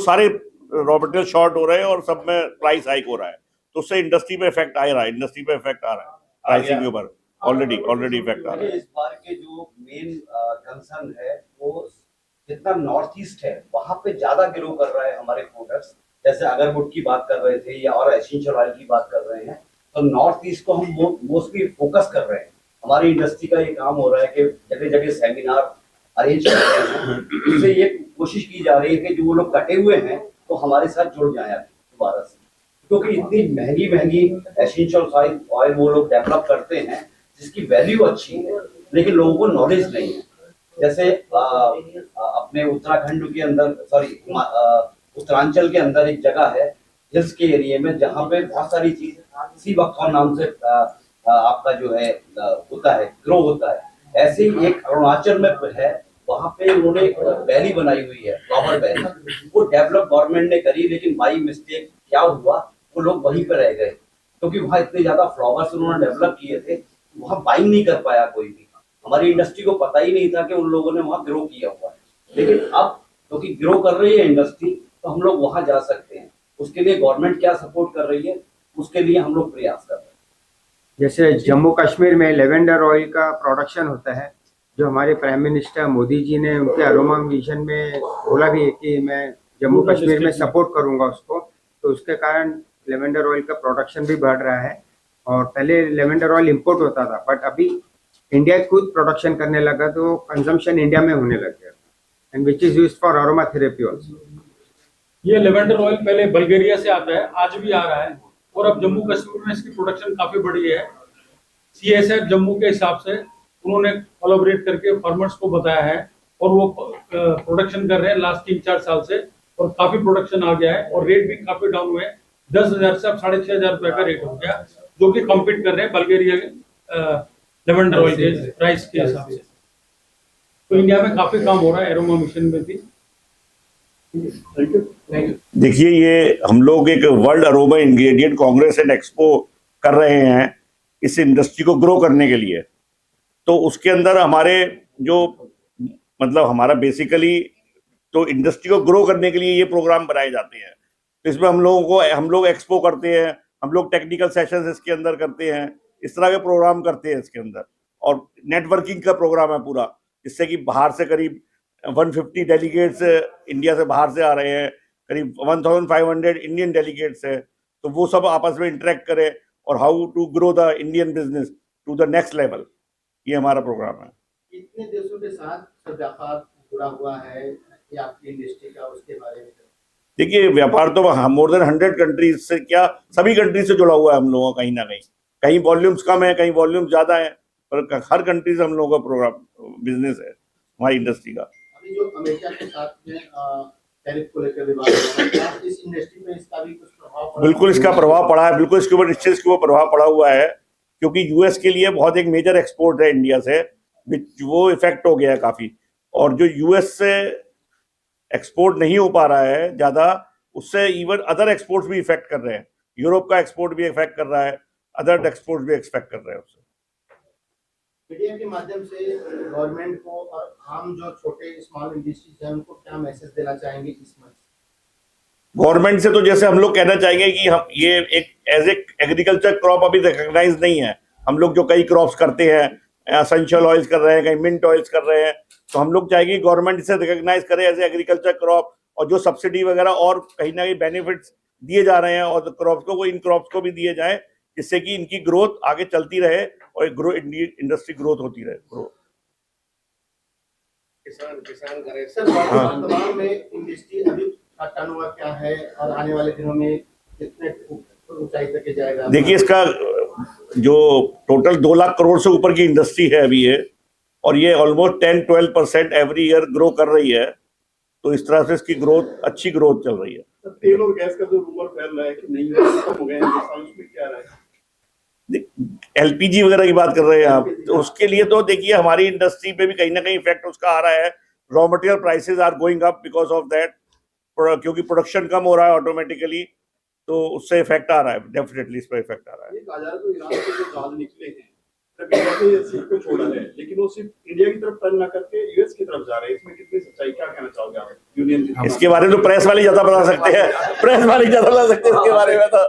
सारे raw material short हो रहे हैं और सब में प्राइस हाइक हो रहा है, तो उससे इंडस्ट्री पे इफेक्ट आ रहा है, इंडस्ट्री पे इफेक्ट आ रहा है प्राइसिंग के ऊपर, ऑलरेडी इफेक्ट आ रहा है। इस बार के जो मेन कंसर्न है वो जितना नॉर्थ ईस्ट है वहां पे ज्यादा ग्रो कर रहा है हमारे प्रोडक्ट्स, जैसे अगरवुड की बात कर रहे थे या और एसेंशियल ऑयल की बात कर रहे हैं, तो नॉर्थ ईस्ट को हम मोस्टली फोकस कर रहे हैं। हमारी इंडस्ट्री का ये काम हो रहा है कि जगह जगह सेमिनार अरेंज कर रहे हैं, इससे ये कोशिश की जा रही है कि जो वो लोग कटे हुए हैं तो हमारे साथ जुड़ जाए दोबारा से, क्योंकि इतनी महंगी महंगी एसेंशियल ऑयल वो लोग डेवलप करते हैं जिसकी वैल्यू अच्छी है लेकिन लोगों को नॉलेज नहीं है। जैसे अपने उत्तराखंड के अंदर उत्तरांचल के अंदर एक जगह है हिल्स के एरिया में जहाँ पे बहुत सारी चीज सी बकथॉर्न नाम से आपका जो है होता है, ग्रो होता है। ऐसे ही एक अरुणाचल में है, वहां पे उन्होंने वैली बनाई हुई है, फ्लावर वैली, वो डेवलप गवर्नमेंट ने करी लेकिन बाई मिस्टेक क्या हुआ वो लोग वहीं पर रह गए, क्योंकि वहां इतने ज्यादा फ्लावर्स उन्होंने डेवलप किए थे, वहां बाइंग नहीं कर पाया कोई भी। हमारी इंडस्ट्री को पता ही नहीं था कि उन लोगों ने वहां ग्रो किया हुआ है, लेकिन अब क्योंकि ग्रो कर रही है इंडस्ट्री तो हम लोग वहां जा सकते हैं। उसके लिए गवर्नमेंट क्या सपोर्ट कर रही है, उसके लिए हम लोग प्रयास कर रहे हैं। जैसे जम्मू कश्मीर में लेवेंडर ऑयल का प्रोडक्शन होता है, जो हमारे प्राइम मिनिस्टर मोदी जी ने उनके अरोमा मिशन में बोला भी है कि मैं जम्मू कश्मीर में सपोर्ट करूंगा उसको, तो उसके कारण लेवेंडर ऑयल का प्रोडक्शन भी बढ़ रहा है। और पहले लेवेंडर ऑयल इंपोर्ट होता था, बट अभी इंडिया खुद प्रोडक्शन करने लगा तो कंजम्पशन इंडिया में होने लग गया, and which is used for aroma therapy also. ये लेवेंडर ऑयल पहले बल्गेरिया से आता है, आज भी आ रहा है, और अब जम्मू कश्मीर में इसकी प्रोडक्शन काफी बढ़ी है। CSF जम्मू के हिसाब से उन्होंने कोलैबोरेट करके फार्मर्स को बताया है और वो प्रोडक्शन कर रहे हैं लास्ट 3-4 साल से, और काफी प्रोडक्शन आ गया है और रेट भी काफी डाउन हुए। 10,000 से अब 6,500 रुपए का रेट हो गया, जो कि कॉम्पीट कर रहे हैं बल्गेरिया के लेवेंडर ऑयल के प्राइस के हिसाब से। तो इंडिया में काफी काम हो रहा है एरोमा मिशन में भी। देखिए, ये हम लोग एक world aroma ingredient Congress and expo कर रहे हैं इस इंडस्ट्री को ग्रो करने के लिए। तो उसके अंदर हमारे जो मतलब हमारा बेसिकली तो इंडस्ट्री को ग्रो करने के लिए ये प्रोग्राम बनाए जाते हैं। तो इसमें हम लोग एक्सपो करते हैं, हम लोग टेक्निकल सेशंस इसके अंदर करते हैं, इस तरह के प्रोग्राम करते हैं इसके अंदर। और नेटवर्किंग का प्रोग्राम है पूरा, जिससे कि बाहर से करीब 150 डेलीगेट्स इंडिया से बाहर से आ रहे हैं, करीब 1500 इंडियन डेलीगेट्स है, तो वो सब आपस में इंटरेक्ट करें और how to grow the Indian business to the next level, ये हमारा प्रोग्राम है। कितने देशों के साथ व्यापार जुड़ा हुआ है या आपकी इंडस्ट्री का, उसके बारे में? देखिए, व्यापार तो मोर देन 100 कंट्रीज से, क्या सभी कंट्रीज से जुड़ा हुआ है हम लोगों का, कहीं ना कहीं वॉल्यूम्स कम है, कहीं वॉल्यूम्स ज्यादा है, पर हर कंट्री से हम लोगों का प्रोग्राम बिजनेस है हमारी इंडस्ट्री का। अभी जो अमेरिका के साथ में टैरिफ को लेकर विवाद है, इस इंडस्ट्री में इसका भी कुछ प्रभाव पड़ा? बिल्कुल इसका प्रभाव पड़ा है, बिल्कुल इसके ऊपर निश्चित इसके ऊपर प्रभाव पड़ा हुआ है, क्योंकि यूएस के लिए बहुत एक मेजर एक्सपोर्ट है इंडिया से, वो इफेक्ट हो गया है काफी। और जो यूएस से एक्सपोर्ट नहीं हो पा रहा है ज्यादा, उससे इवन अदर एक्सपोर्ट्स भी इफेक्ट कर रहे हैं। यूरोप का एक्सपोर्ट भी इफेक्ट कर रहा है, अदर एक्सपोर्ट्स भी इफेक्ट कर रहे हैं उससे। मीडिया के माध्यम से गवर्नमेंट को और आम जो छोटे स्मॉल इंडस्ट्रीज हैं उनको क्या मैसेज देना चाहेंगे इस मंच? गवर्नमेंट से तो जैसे हम लोग कहना चाहेंगे कि हम ये एक एज ए एग्रीकल्चर क्रॉप अभी रिकॉग्नाइज नहीं है। हम लोग जो कई क्रॉप्स करते हैं, एसेंशियल ऑयल्स कर रहे हैं, कहीं मिंट ऑयल्स कर रहे हैं, तो हम लोग चाहेंगे गवर्नमेंट इसे रिकॉग्नाइज करे एज ए एग्रीकल्चर क्रॉप, और जो सब्सिडी वगैरह और कहीं ना कहीं बेनिफिट्स दिए जा रहे हैं और क्रॉप्स को, वो इन क्रॉप्स को भी दिए जाए, जिससे कि इनकी ग्रोथ आगे चलती रहे और ग्रो इंडस्ट्री ग्रोथ होती रहे। ग्रोथ किसान करे सर, वर्तमान में इंडस्ट्री अभी का टर्नओवर क्या है और आने वाले दिनों में कितने ऊंचाई तक जाएगा? देखिए, इसका जो टोटल 2 लाख करोड़ से ऊपर की इंडस्ट्री है अभी ये, और ये ऑलमोस्ट 10-12% एवरी ईयर ग्रो कर रही है, तो इस तरह से इसकी ग्रोथ, अच्छी ग्रोथ चल रही है। तेल और गैस का जो रूमर फैल रहा है कि नहीं खत्म हो गए हैं, उसमें क्या रहा है? एलपीजी वगैरह की बात कर रहे हैं आप, तो उसके लिए तो देखिए हमारी इंडस्ट्री पे भी कहीं ना कहीं इफेक्ट उसका आ रहा है। Raw material prices are going up because of that, क्योंकि प्रोडक्शन कम हो रहा है ऑटोमेटिकली, तो उससे इफेक्ट आ रहा है, डेफिनेटली इस पर इफेक्ट आ रहा है। तो ईरान से जो जहाज निकले हैं जब इंडिया ने ये सीट को छोड़ा है, लेकिन वो सिर्फ इंडिया की तरफ टर्न ना करके यूएस की तरफ जा रहे हैं, इसमें कितनी सच्चाई, क्या कहना चाहोगे आप यूनियन की? इसके बारे में तो प्रेस वाले ज्यादा बता सकते हैं, प्रेस वाले ज्यादा बता सकते हैं इसके बारे में। तो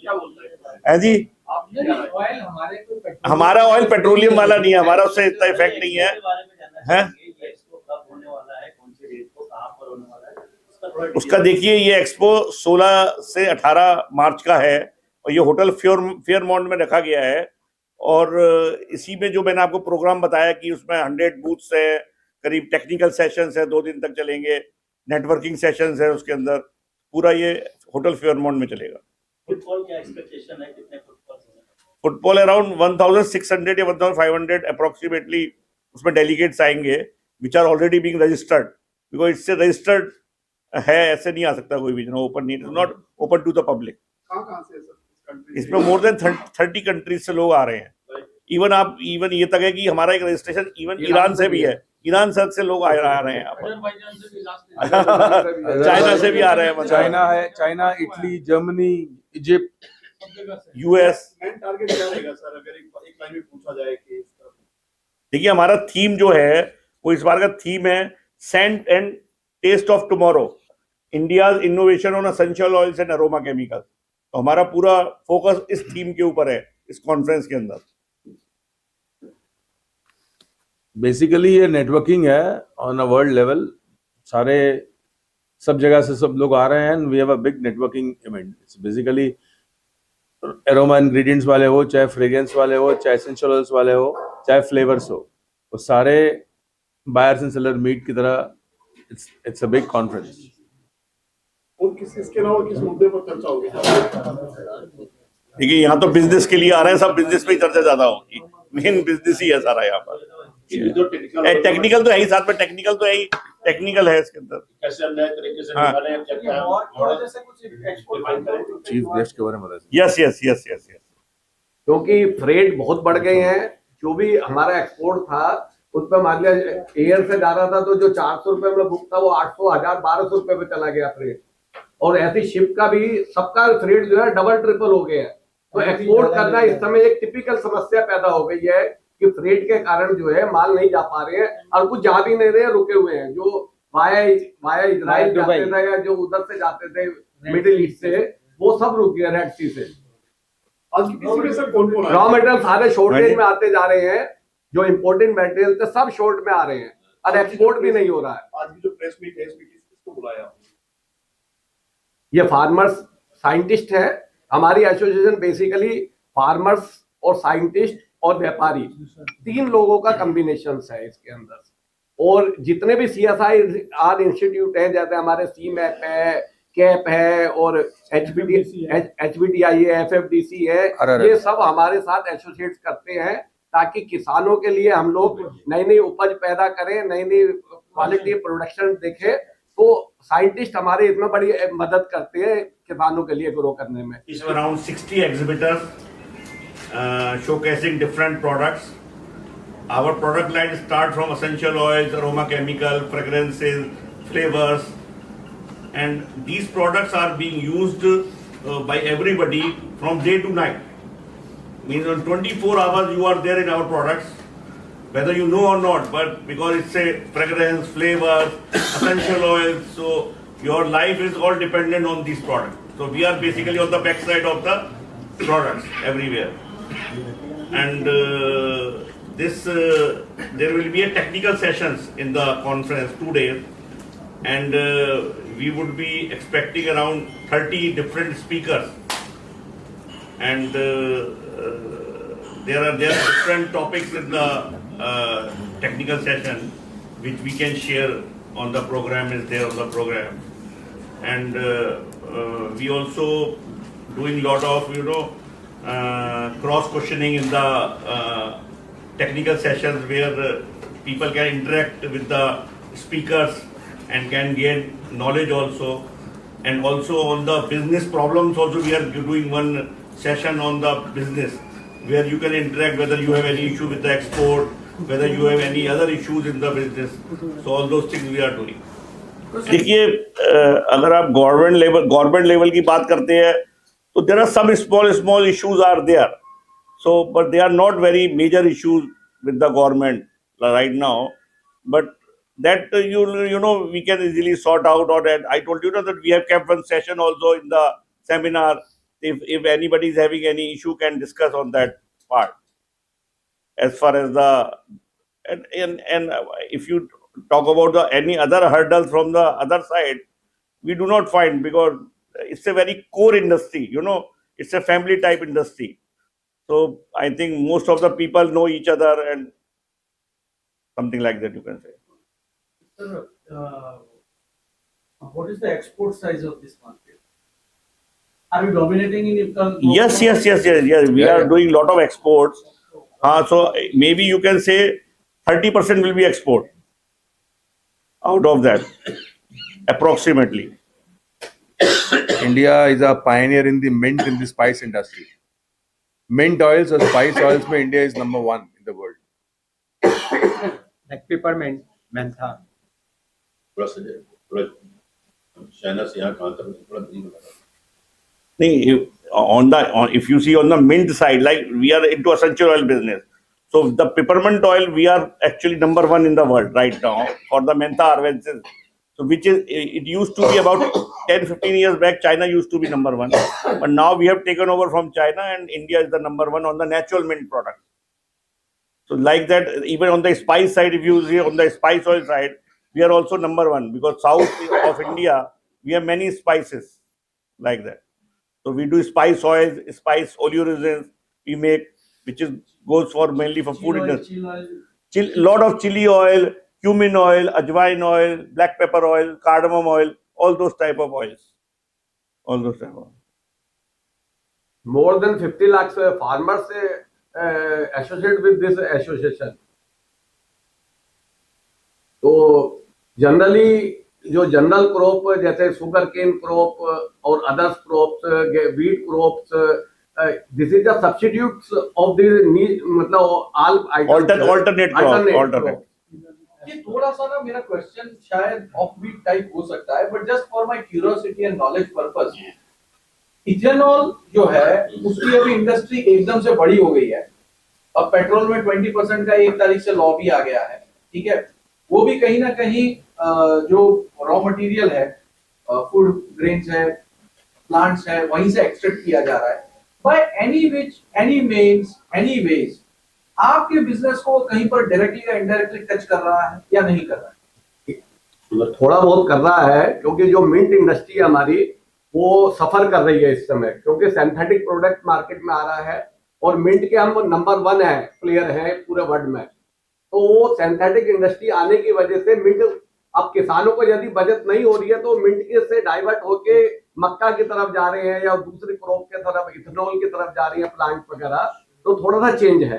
क्या बोलता है जी, आप क्या राय? ऑयल हमारे कोई पेट्रोल हमारा ऑयल पेट्रोलियम वाला नहीं है, हमारा उससे इतना इफेक्ट नहीं है। हैं? उसका देखिए, ये एक्सपो 16 से 18 मार्च का है और ये होटल फेयरमाउंट में रखा गया है। और इसी में जो मैंने आपको प्रोग्राम बताया कि उसमें 100 बूथ्स है, करीब टेक्निकल सेशंस है, 2 दिन तक चलेंगे, नेटवर्किंग सेशंस है उसके अंदर, पूरा ये होटल फेयरमाउंट में चलेगा। फुटबॉल क्या एक्सपेक्टेशन है, कितने फुटबॉल? फुटबॉल अराउंड 1600 या 1500 अप्रोक्सीमेटली उसमें डेलीगेट्स आएंगे, which are already being registered, because इससे रजिस्टर्ड है, ऐसे नहीं आ सकता कोई भी, ओपन नहीं, it is not open to the public. कहाँ से सर कंट्री? इसमें मोर देन 30 कंट्रीज से लोग आ रहे हैं। इवन ये तक है कि हमारा एक रजिस्ट्रेशन इवन ईरान से भी है, ईरान से लोग आ रहे हैं यहाँ पर, अजरबैजान से भी लास्ट चाइना से भी आ रहे हैं, चाइना है, चाइना, इटली, जर्मनी, इजिप्ट, सब जगह से। यूएस। मेन टारगेट क्या रहेगा सर, अगर एक लाइन में पूछा जाए कि इसका? देखिए, हमारा थीम जो है वो इस बार का थीम है scent and taste of tomorrow, India's innovation on essential oils and aroma chemical. तो हमारा पूरा फोकस इस थीम के ऊपर है इस कॉन्फ्रेंस के अंदर। बेसिकली ये नेटवर्किंग है ऑन अ वर्ल्ड लेवल, सारे सब जगह से सब लोग आ रहे हैं, and we have a big networking event. It's basically aroma ingredients वाले हो, चाहे फ्रेग्रेंस वाले हो, चाहे एसेंशियल ऑयल्स वाले हो, चाहे फ्लेवर्स हो, वो सारे बायर्स एंड सेलर मीट की तरह इट्स अ बिग कॉन्फ्रेंस। और इसके अलावा किस मुद्दे पर चर्चा होगी? देखिए, यहाँ तो बिजनेस के लिए आ रहे हैं, सब बिजनेस पे ही चर्चा ज्यादा होगी, मेन बिजनेस ही है सारा यहाँ पर। टेक्निकल तो है ही, साथ में टेक्निकल तो है ही, टेक्निकल है इसके अंदर। कैसे नए तरीके से हाँ। निकालें, क्या क्या मॉडल डिफाइन करें? चीफ गेस्ट के बारे में बताइए। Yes yes yes yes yes. क्योंकि फ्रेट बहुत बढ़ गए हैं, जो भी हमारा एक्सपोर्ट था उस पर मान लिया एयर से जा रहा था तो जो 400 रुपए में बुक था वो 800, 1000, 1200 रुपए पे चला गया फ्रेट। और ऐसी शिप का भी सबका फ्रेट जो है डबल ट्रिपल हो गया है। तो एक्सपोर्ट करना इस समय एक टिपिकल समस्या पैदा हो गई है कि फ्रेट के कारण जो है माल नहीं जा पा रहे हैं, और कुछ जा भी नहीं रहे हैं, रुके हुए हैं। जो वाया इजराइल जाते थे या जो उधर से जाते थे मिडिल ईस्ट से, वो सब रुक गया रेड सी से। आज की किसी में सर कौन रॉ मटेरियल सारे शॉर्टेज में आते जा रहे हैं, जो इम्पोर्टेंट मटेरियल थे सब शॉर्ट में आ रहे हैं और एक्सपोर्ट भी नहीं हो रहा है। आज की जो प्रेस मीट है, इसमें किसको बुलाया आपने? ये फार्मर्स साइंटिस्ट है, हमारी एसोसिएशन बेसिकली फार्मर्स और साइंटिस्ट और व्यापारी 3 लोगों का कॉम्बिनेशन है इसके अंदर। और जितने भी CSIR इंस्टीट्यूट हैं, जैसे हमारे CMAP है, कैप है और HBDI है, FFDC है, ये सब हमारे साथ एसोसिएट्स करते हैं ताकि किसानों के लिए हम लोग नई नई उपज पैदा करें, नई नई क्वालिटी प्रोडक्शन देखें। तो साइंटिस्ट हमारे इसमें बड़ी मदद करते हैं किसानों के लिए ग्रो करने में। Is around 60 exhibitors showcasing different products. Our product line start from essential oils, aroma chemical, fragrances, flavors, and these products are being used by everybody from day to night. Means on 24 hours you are there in our products, whether you know or not, but because it's a fragrance, flavors, essential oils, so your life is all dependent on these products. So we are basically on the backside of the products everywhere. And there will be a technical sessions in the conference 2 days, and we would be expecting around 30 different speakers, and there are different topics in the technical session which we can share on the program, is there on the program. And we also doing lot of cross questioning in the technical sessions where people can interact with the speakers and can gain knowledge also. And also on the business problems also we are doing one session on the business where you can interact, whether you have any issue with the export, whether you have any other issues in the business. So all those things we are doing. देखिए, अगर आप government level की बात करते हैं तो there are some small issues are there, So, but they are not very major issues with the government right now. But that you know we can easily sort out. Or that I told you that we have kept one session also in the seminar. If anybody is having any issue, can discuss on that part. As far as the and if you talk about the any other hurdles from the other side, we do not find, because it's a very core industry. You know, it's a family type industry. So I think most of the people know each other and something like that you can say. Sir, what is the export size of this market? Are we dominating in Ipcan? Yes. We Yeah, are yeah. doing lot of exports. So maybe you can say 30% will be export out of that, approximately. India is a pioneer in the mint in the spice industry. Mint oils or spice oils, mein India is number 1 in the world. Like peppermint, mentha. China से यहाँ कहाँ तक थोड़ा नहीं बता If you see on the mint side, like we are into essential oil business. So the peppermint oil, we are actually number 1 in the world right now for the mentha arvensis. So which is, it used to be about 10-15 years back, China used to be number 1. But now we have taken over from China and India is the number 1 on the natural mint product. So like that, even on the spice side, if you see on the spice oil side, we are also number 1, because south of India, we have many spices like that. So we do spice oils, spice oleoresins we make, which is goes for mainly for food industry. Lot of chili oil, cumin oil, ajwain oil, black pepper oil, cardamom oil, all those type of oils. All those type of. More than 50 lakhs farmers associated with this association. तो generally जो general crop जैसे sugar cane crop और others crops, wheat crops, this is the substitutes of the मतलब all alternate crop. ये थोड़ा सा ना मेरा क्वेश्चन शायद ऑफ बीट टाइप हो सकता है, but just for my curiosity and knowledge purpose, ethanol जो है उसकी अभी इंडस्ट्री एकदम से बड़ी हो गई है. अब पेट्रोल में 20% का 1 तारीख से लॉ भी आ गया है, ठीक है. वो भी कहीं ना कहीं जो रॉ मटेरियल है, फूड ग्रेन्स है, प्लांट्स है, वहीं से एक्सट्रैक्ट किया जा रहा है. By any which, any means, any ways, आपके बिजनेस को कहीं पर डायरेक्टली या इनडायरेक्टली टच कर रहा है या नहीं कर रहा है? थोड़ा बहुत कर रहा है, क्योंकि जो मिंट इंडस्ट्री हमारी वो सफर कर रही है इस समय, क्योंकि सिंथेटिक प्रोडक्ट मार्केट में आ रहा है और मिंट के हम नंबर 1 है प्लेयर है पूरे वर्ल्ड में. तो वो सिंथेटिक इंडस्ट्री आने की वजह से मिंट, अब किसानों को यदि बचत नहीं हो रही है तो मिंट के से डाइवर्ट होके मक्का की तरफ जा रहे हैं या दूसरी क्रॉप की तरफ, इथेनॉल की तरफ जा रही है, प्लांट वगैरह. तो थोड़ा सा चेंज है,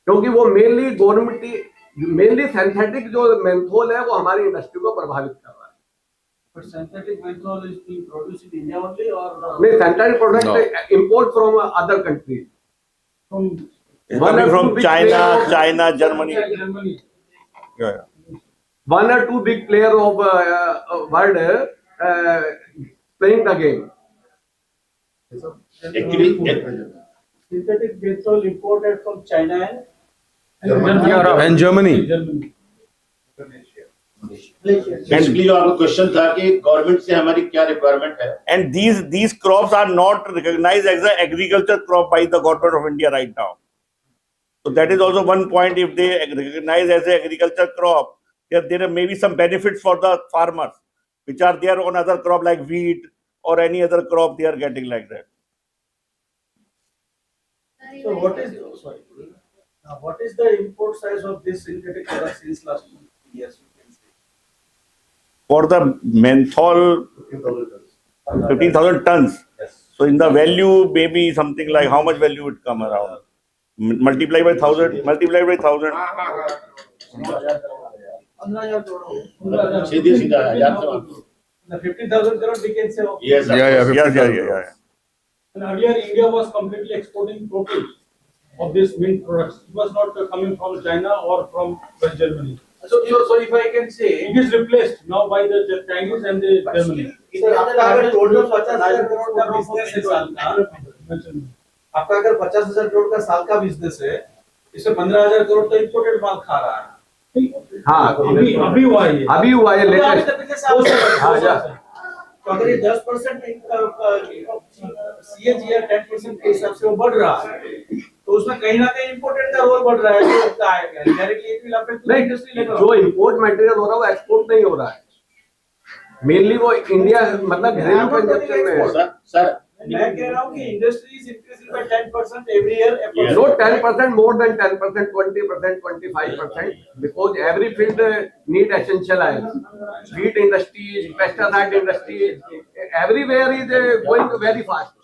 क्योंकि वो मेनली गवर्नमेंट, मेनली सिंथेटिक जो मेंथोल है वो हमारी इंडस्ट्री को प्रभावित कर रहा है. But synthetic methanol is being produced in India only, or नहीं, synthetic product import from other countries, from Coming from China, Germany. Yeah. one or two big player of world playing the game. Actually synthetic methanol imported from China And Germany. Basically जो आपका question था कि government से हमारी क्या requirement है. And these crops are not recognized as an agriculture crop by the government of India right now. So that is also one point. If they recognize as an agriculture crop, there may be some benefits for the farmers, which are there on other crop like wheat or any other crop they are getting like that. So what is the import size of this synthetic product since last 2 years? You can say. For the menthol, 15,000 tons. Yes. So in the value, maybe something like how much value would come around? Multiply by 1,000, multiply by 1,000. सीधे सीधा 1000 से मांगो. The 50,000 crore we can say. Yes, sir. Yeah. And earlier India was completely exporting total of this mint products. It was not coming from China or from West Germany. So if I can say, It is replaced now by the Chinese and the Germany. आपका अगर total 50,000 crore का business है साल का, आपका अगर 50,000 करोड़ का साल का बिजनेस है, इसमें 15,000 करोड़ तो इम्पोर्टेड माल खा रहा है। हाँ अभी हुआ है ये। अभी हुआ है अभी लेटेस्ट। तक पिछले साल से हाँ जा तो अगर ये 10% CAGR 10% के हिसाब से वो बढ़ रहा है, तो उसमें कहीं ना कहीं इम्पोर्टेड का रोल बढ़ रहा है, जो डायरेक्टली इट विल अफेक्ट नहीं, इंडस्ट्री लेवल। जो इम्पोर्ट मटेरियल हो रहा है वो एक्सपोर्ट नहीं हो रहा है, मेनली वो इंडिया मतलब घरेलू कंजप्शन में है। सर मैं कह रहा हूँ कि industry is increasing by 10% every year. Not 10%, more than 10%, 20%, 25%, because every field need essential oils. Wheat industry, pesticide industry, everywhere is going very fast.